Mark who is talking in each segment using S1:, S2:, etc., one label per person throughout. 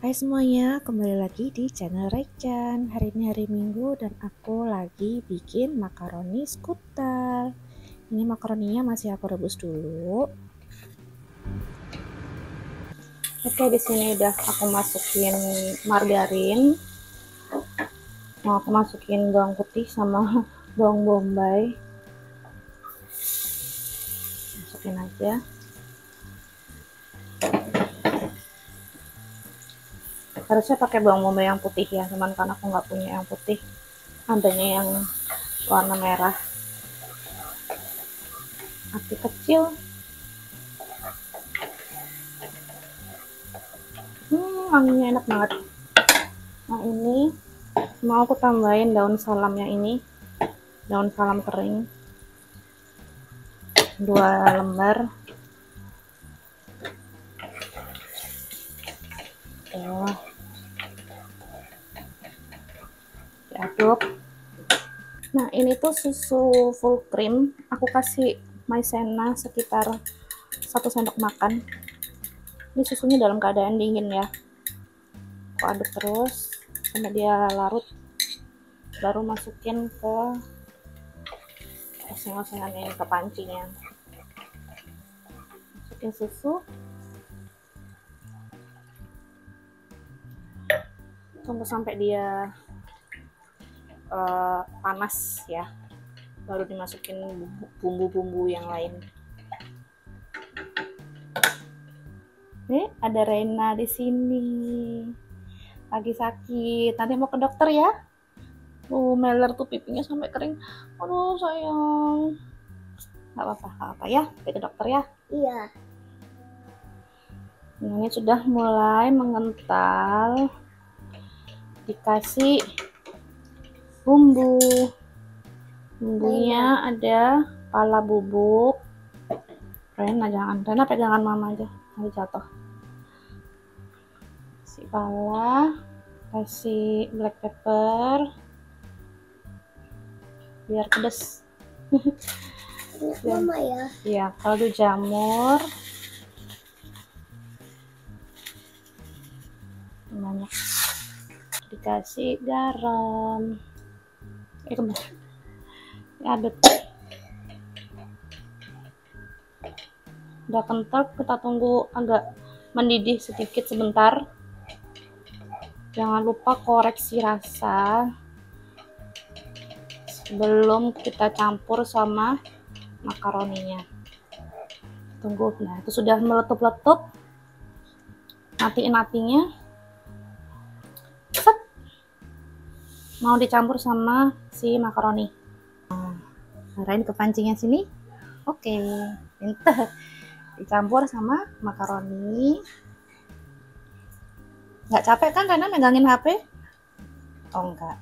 S1: Hai semuanya, kembali lagi di channel Raichan. Hari ini hari Minggu dan aku lagi bikin makaroni skutel. Ini makaroninya masih aku rebus dulu. Oke, di sini udah aku masukin margarin. Mau aku masukin bawang putih sama bawang bombay. Masukin aja. Harusnya pakai bawang bombay yang putih ya, cuman karena aku nggak punya yang putih, adanya yang warna merah. Api kecil. Wanginya enak banget. Nah, ini mau aku tambahin daun salam yang ini, daun salam kering 2 lembar. Diaduk. Nah, ini tuh susu full cream, aku kasih maizena sekitar 1 sendok makan. Ini susunya dalam keadaan dingin ya, aku aduk terus sampai dia larut, baru masukin ke oseng-osengan ini, ke pancinya. Masukin susu, tunggu sampai dia panas ya, baru dimasukin bumbu-bumbu yang lain. Nih ada Reina di sini lagi sakit, nanti mau ke dokter ya. Meler tuh pipinya sampai kering. Aduh sayang, nggak apa-apa ya, ke dokter ya.
S2: Iya.
S1: Ini sudah mulai mengental, dikasih bumbunya ada pala bubuk. Rena pegangan mama aja, nanti jatuh. Kasih pala, kasih black pepper biar pedes.
S2: Mama ya.
S1: Iya, kaldu jamur banyak, dikasih garam. Aduk. Udah kental, kita tunggu agak mendidih sedikit sebentar. Jangan lupa koreksi rasa sebelum kita campur sama makaroninya. Tunggu. Nah, itu sudah meletup-letup. Matiin apinya. Set. Mau dicampur sama si makaroni. Nah, arahin ke pancingnya sini. Oke, pinter. Dicampur sama makaroni. Nggak capek kan Rena megangin HP? Oh enggak.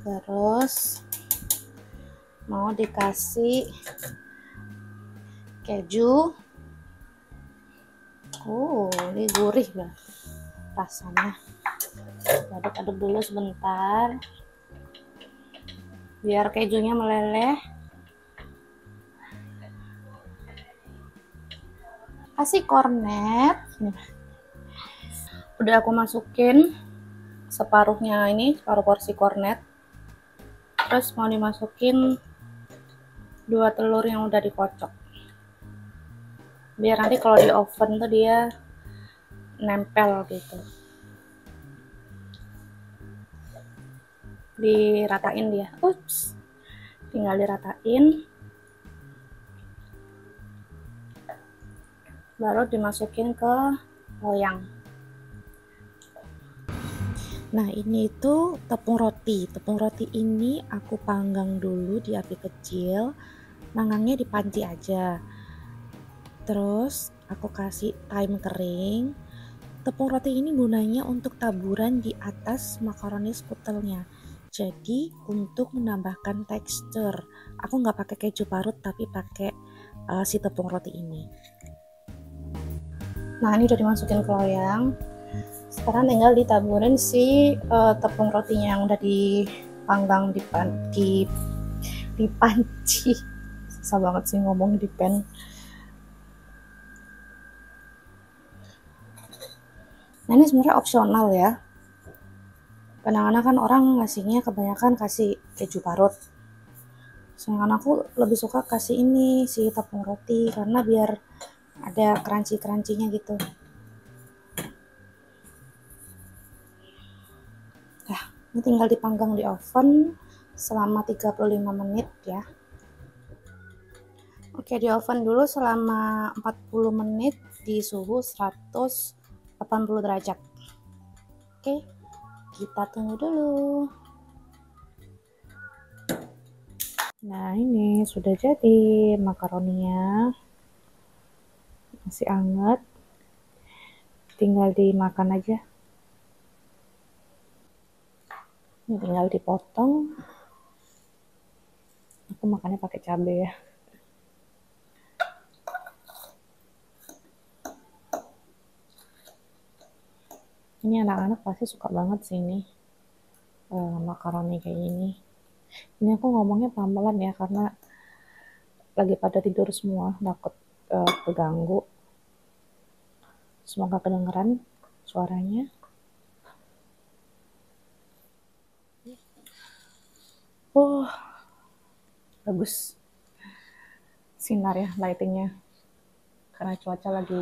S1: Terus mau dikasih keju. Ini gurih banget rasanya. Aduk-aduk dulu sebentar biar kejunya meleleh. Kasih kornet. Udah aku masukin separuhnya, ini separuh porsi kornet. Terus mau dimasukin 2 telur yang udah dikocok, biar nanti kalau di oven tuh dia nempel gitu. Diratain dia, tinggal diratain, baru dimasukin ke loyang. Nah, ini itu tepung roti. Tepung roti ini aku panggang dulu di api kecil. Manggangnya di panci aja. Terus aku kasih thyme kering. Tepung roti ini gunanya untuk taburan di atas makaroni skutelnya. Jadi untuk menambahkan tekstur. Aku nggak pakai keju parut tapi pakai si tepung roti ini. Nah, ini udah dimasukin ke loyang. Sekarang tinggal ditaburin si tepung rotinya yang udah dipanggang di panci. Susah banget sih ngomong di pan. Nah ini sebenarnya opsional ya. Kadang-kadang kan orang ngasihnya kebanyakan kasih keju parut. Sedangkan aku lebih suka kasih ini si tepung roti karena biar ada crunchy-crunchy-nya gitu. Nah, ini tinggal dipanggang di oven selama 35 menit ya. Oke, di oven dulu selama 40 menit di suhu 180 derajat. Oke, kita tunggu dulu. Nah, ini sudah jadi makaroninya. Masih hangat. Tinggal dimakan aja. Ini tinggal dipotong. Aku makannya pakai cabai ya. Ini anak-anak pasti suka banget sih ini makaroni kayak gini. Ini aku ngomongnya pelan-pelan ya karena lagi pada tidur semua, takut keganggu. Semoga kedengeran suaranya. Bagus sinar ya lightingnya. Karena cuaca lagi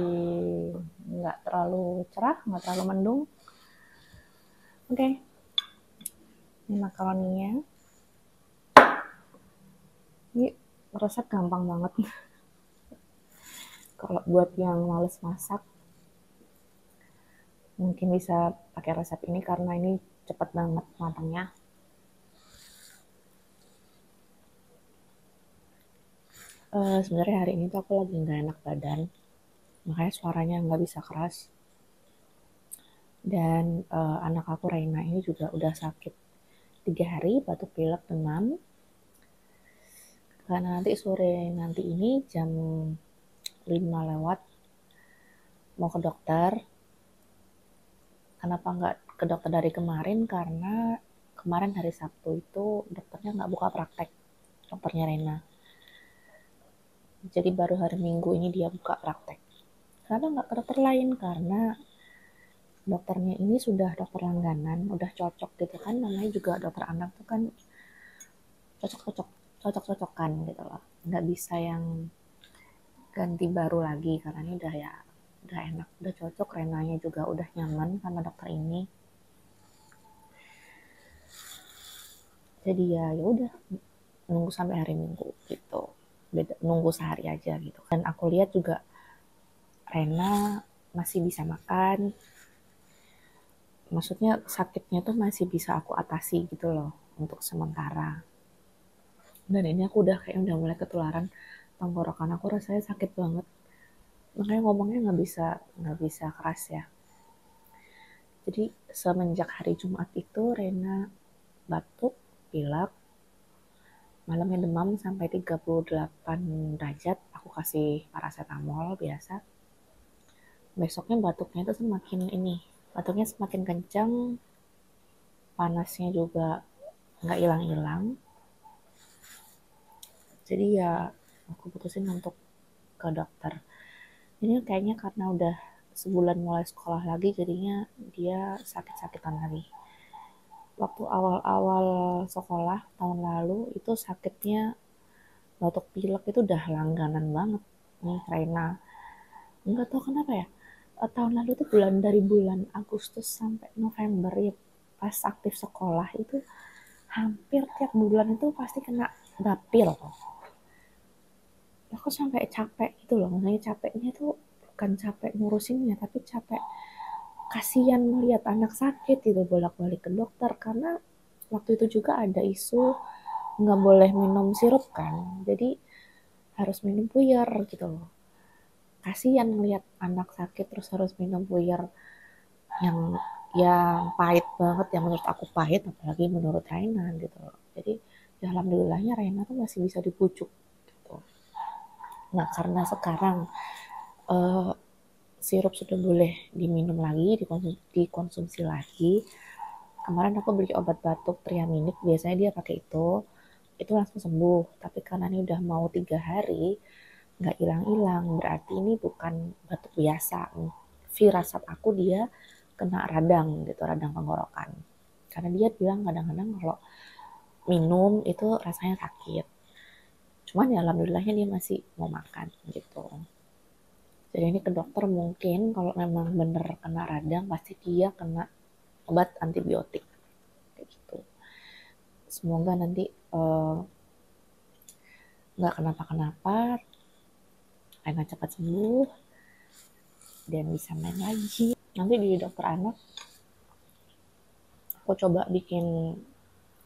S1: nggak terlalu cerah, nggak terlalu mendung. Oke, ini makaroninya. Ini resep gampang banget. Kalau buat yang males masak, mungkin bisa pakai resep ini karena ini cepet banget matangnya. Sebenarnya hari ini tuh aku lagi nggak enak badan, makanya suaranya nggak bisa keras. Dan anak aku Reina ini juga udah sakit 3 hari, batuk pilek demam. Karena nanti sore nanti ini jam 5 lewat mau ke dokter. Kenapa nggak ke dokter dari kemarin? Karena kemarin hari Sabtu itu dokternya nggak buka praktek, dokternya Reina. Jadi baru hari Minggu ini dia buka praktek. Karena nggak ke dokter lain, karena dokternya ini sudah dokter langganan, udah cocok gitu kan, namanya juga dokter anak tuh kan cocok-cocokan gitu loh. Nggak bisa yang ganti baru lagi karena ini udah ya udah enak, udah cocok, Renanya juga udah nyaman sama dokter ini. Jadi ya udah nunggu sampai hari Minggu gitu. Nunggu sehari aja gitu. Dan aku lihat juga Rena masih bisa makan. Maksudnya sakitnya tuh masih bisa aku atasi gitu loh untuk sementara. Dan ini aku udah kayak udah mulai ketularan, tenggorokan aku rasanya sakit banget. Makanya ngomongnya nggak bisa keras ya. Jadi semenjak hari Jumat itu Rena batuk, pilek, malamnya demam sampai 38 derajat, aku kasih paracetamol biasa. Besoknya batuknya itu batuknya semakin kencang, panasnya juga nggak hilang-hilang. Jadi ya aku putusin untuk ke dokter. Ini kayaknya karena udah sebulan mulai sekolah lagi, jadinya dia sakit-sakitan lagi. Waktu awal-awal sekolah tahun lalu itu sakitnya batuk pilek itu udah langganan banget nih Reina. Nggak tahu kenapa ya, tahun lalu tuh dari bulan Agustus sampai November ya, pas aktif sekolah itu hampir tiap bulan itu pasti kena dapil. Aku sampai capek gitu loh, makanya capeknya tuh bukan capek ngurusinnya tapi capek kasihan melihat anak sakit gitu, bolak-balik ke dokter karena waktu itu juga ada isu nggak boleh minum sirup kan, jadi harus minum puyer gitu loh. Kasihan melihat anak sakit terus harus minum puyer yang pahit banget, yang menurut aku pahit apalagi menurut Raina gitu loh. Jadi ya alhamdulillahnya Raina tuh masih bisa dibujuk gitu. Nah karena sekarang sirup sudah boleh diminum lagi, dikonsumsi lagi. Kemarin aku beli obat batuk Triaminic, biasanya dia pakai itu langsung sembuh. Tapi karena ini udah mau 3 hari, nggak hilang-hilang, berarti ini bukan batuk biasa. Firasat aku dia kena radang gitu, radang tenggorokan. Karena dia bilang kadang-kadang kalau minum itu rasanya sakit. Cuman ya alhamdulillahnya dia masih mau makan gitu. Jadi ini ke dokter mungkin kalau memang bener kena radang pasti dia kena obat antibiotik kayak gitu. Semoga nanti nggak kenapa-kenapa, Rena cepat sembuh dan bisa main lagi. Nanti di dokter anak aku coba bikin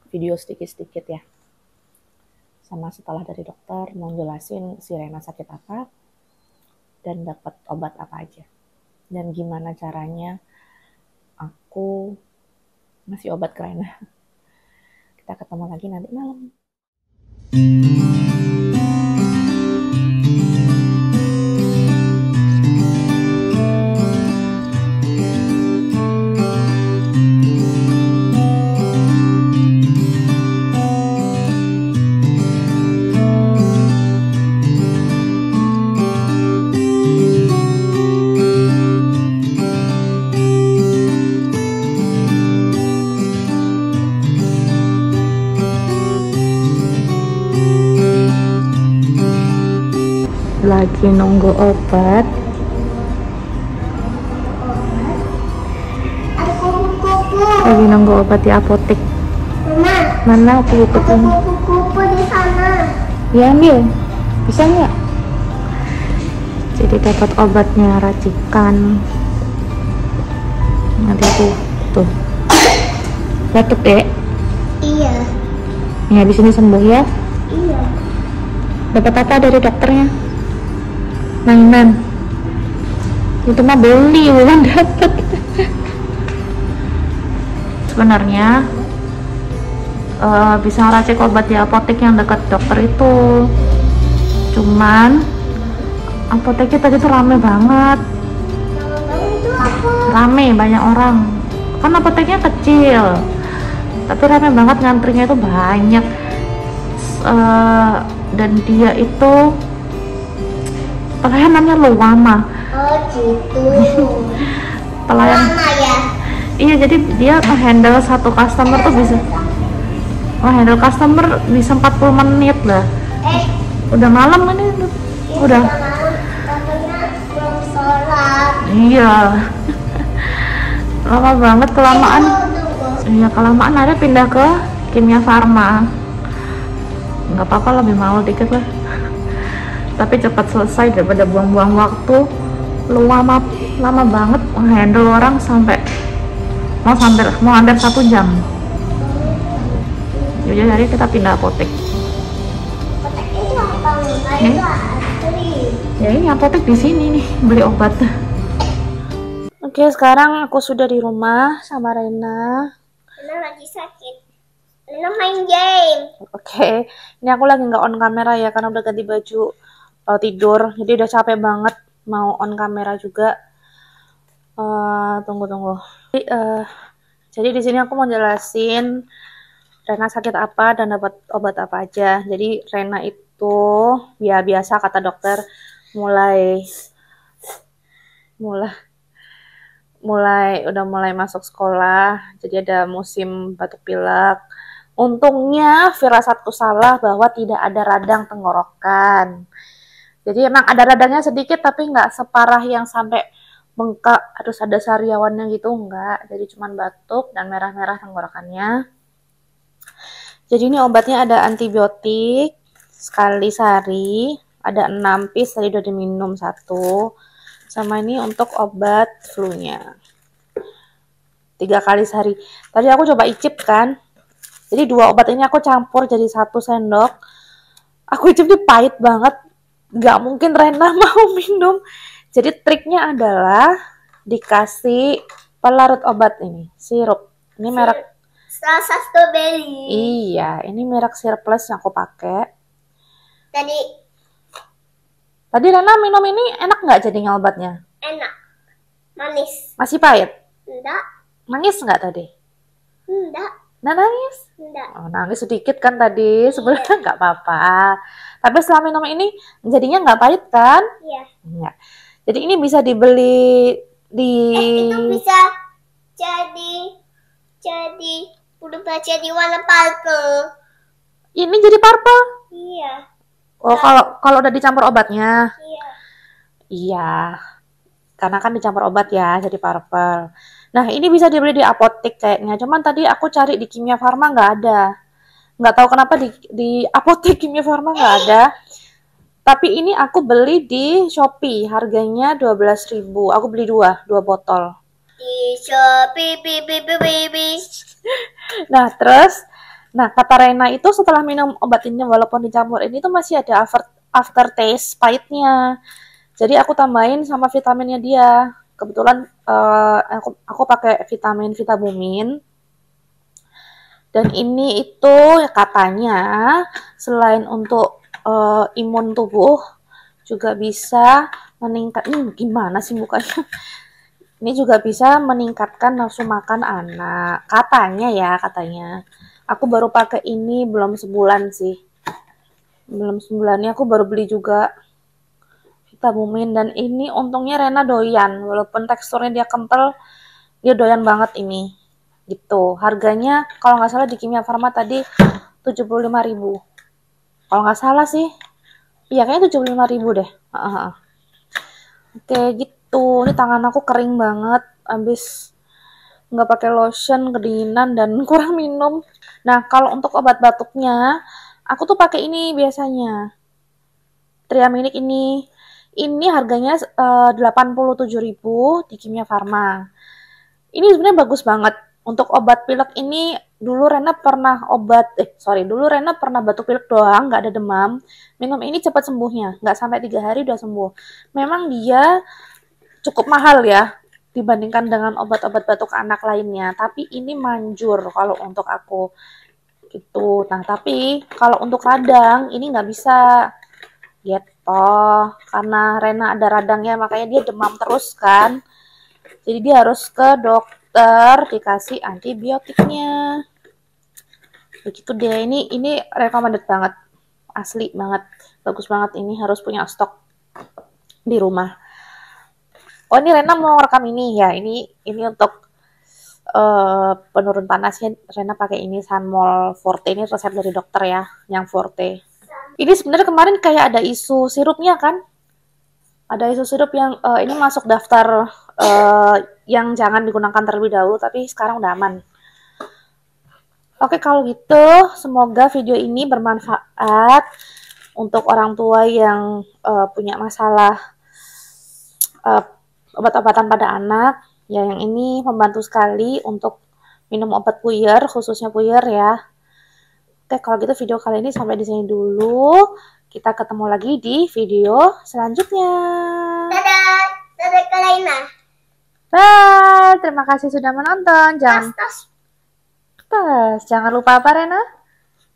S1: video sedikit-sedikit ya, sama setelah dari dokter mau jelasin si Rena sakit apa dan dapat obat apa aja dan gimana caranya aku ngasih obat ke Rena. Kita ketemu lagi nanti malam. Lagi nunggu obat.
S2: Ada kupu-kupu.
S1: Lagi nunggu obat di apotek.
S2: Mama,
S1: Mana kupu-kupu?
S2: ada kupu-kupu di sana.
S1: Ya ambil. Bisa nggak? Jadi dapat obatnya racikan. Nanti aku tuh. Batuk dek.
S2: Iya.
S1: Ini habis ini sembuh ya.
S2: Iya.
S1: Dapat apa dari dokternya? Mainan. Itu mah beli, bukan dapat. Sebenarnya bisa ngeracik obat di apotek yang dekat dokter itu. Cuman apoteknya tadi tuh rame banget.
S2: Kamu itu apa?
S1: Rame, banyak orang. Kan apoteknya kecil. Tapi rame banget, ngantrinya itu banyak. Dan dia itu pelayan namanya Luwama.
S2: Oh gitu.
S1: Pelayan.
S2: Lama ya?
S1: Iya, jadi dia handle satu customer tuh bisa handle customer bisa 40 menit lah. Udah malam ini udah.
S2: Katanya belum sholat.
S1: Iya. Lama banget, kelamaan.
S2: Tunggu.
S1: Iya, kelamaan ada pindah ke Kimia Farma. Nggak apa-apa, lebih mahal dikit lah. Tapi cepat selesai daripada buang-buang waktu. Lama banget menghandle orang sampai mau hampir 1 jam. Jadi kita pindah apotek.
S2: Kotak itu apa?
S1: Hmm?
S2: Itu asli.
S1: Ya ini apotek di sini nih, beli obat. Oke, sekarang aku sudah di rumah sama Rena.
S2: Rena lagi sakit. Rena main game.
S1: Oke, ini aku lagi nggak on kamera ya karena udah ganti baju tidur, jadi udah capek banget mau on kamera juga. Tunggu. Jadi di sini aku mau jelasin Rena sakit apa dan dapat obat apa aja. Jadi Rena itu ya biasa kata dokter mulai udah mulai masuk sekolah. Jadi ada musim batuk pilek. Untungnya firasatku salah bahwa tidak ada radang tenggorokan. Jadi emang ada radangnya sedikit tapi nggak separah yang sampai bengkak harus ada sariawannya gitu, enggak. Jadi cuman batuk dan merah-merah tenggorokannya. Jadi ini obatnya ada antibiotik sekali sehari, ada 6 piece tadi udah diminum 1. Sama ini untuk obat flu-nya. 3 kali sehari. Tadi aku coba icip kan. Jadi 2 obat ini aku campur jadi 1 sendok. Aku icip dia pahit banget. Gak mungkin Rena mau minum. Jadi triknya adalah dikasih pelarut obat ini, sirup. Ini merek
S2: Rasa strawberry.
S1: Iya, ini merek Sirplus yang aku pakai. Tadi Rena minum ini enak nggak jadinya obatnya?
S2: Enak. Manis.
S1: Masih pahit?
S2: Enggak.
S1: Nangis nggak tadi?
S2: Enggak.
S1: Nah, nangis?
S2: Enggak.
S1: Oh, nangis sedikit kan tadi, sebenarnya nggak apa-apa. Tapi setelah minum ini jadinya nggak pahit kan?
S2: Iya.
S1: Enggak. Jadi ini bisa dibeli di
S2: Itu bisa jadi berubah jadi warna purple.
S1: Ini jadi purple.
S2: Iya.
S1: Oh, kalau udah dicampur obatnya.
S2: Iya.
S1: Iya. Karena kan dicampur obat ya, jadi purple. Nah, ini bisa dibeli di apotek kayaknya. Cuman tadi aku cari di Kimia Farma nggak ada. Nggak tahu kenapa di apotek Kimia Farma nggak ada. Tapi ini aku beli di Shopee, harganya 12.000. Aku beli dua botol.
S2: Di Shopee, baby.
S1: Nah, terus, kata Rena itu setelah minum obat ini, walaupun dicampur ini tuh masih ada aftertaste pahitnya. Jadi aku tambahin sama vitaminnya dia. Kebetulan aku pakai vitamin Vitabumin. Dan ini itu katanya selain untuk imun tubuh juga bisa meningkat. Gimana sih bukanya? Ini juga bisa meningkatkan nafsu makan anak. Katanya. Aku baru pakai ini belum sebulan sih. Belum sebulannya aku baru beli juga Vitabumin, dan ini untungnya Rena doyan. Walaupun teksturnya dia kental, dia doyan banget ini. Gitu. Harganya kalau nggak salah di Kimia Farma tadi 75.000. Kalau nggak salah sih. Iya, kayaknya 75.000 deh. Oke, gitu. Ini tangan aku kering banget. Abis nggak pakai lotion, kedinginan, dan kurang minum. Nah, kalau untuk obat batuknya, aku tuh pakai ini biasanya. Triaminik ini. Ini harganya 87.000 di Kimia Farma. Ini sebenarnya bagus banget. Untuk obat pilek ini dulu Rena pernah batuk pilek doang, nggak ada demam. Minum ini cepat sembuhnya, nggak sampai 3 hari udah sembuh. Memang dia cukup mahal ya dibandingkan dengan obat-obat batuk anak lainnya, tapi ini manjur kalau untuk aku gitu. Nah, tapi kalau untuk radang ini nggak bisa gitu, karena Rena ada radangnya, makanya dia demam terus kan. Jadi dia harus ke dokter dikasih antibiotiknya. Begitu deh. Ini recommended banget, asli banget, bagus banget. Ini harus punya stok di rumah. Oh, ini Rena mau rekam ini ya. Ini untuk penurun panasnya. Rena pakai ini Sanmol Forte. Ini resep dari dokter ya, yang Forte. Ini sebenarnya kemarin kayak ada isu sirupnya kan? Ada isu sirup yang ini masuk daftar yang jangan digunakan terlebih dahulu, tapi sekarang udah aman. Oke, kalau gitu semoga video ini bermanfaat untuk orang tua yang punya masalah obat-obatan pada anak. Ya, yang ini membantu sekali untuk minum obat puyer, khususnya puyer ya. Oke, kalau gitu video kali ini sampai di sini dulu. Kita ketemu lagi di video selanjutnya.
S2: Dadah, dadah Kak Laina.
S1: Bye, terima kasih sudah menonton. Jangan lupa apa, Rena?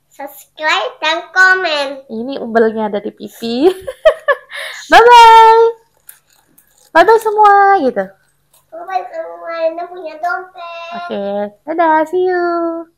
S2: Subscribe dan komen.
S1: Ini umbelnya ada di pipi. Bye-bye. Bye-bye semua, gitu.
S2: Bye semua, Laina punya dompet.
S1: Oke, dadah, see you.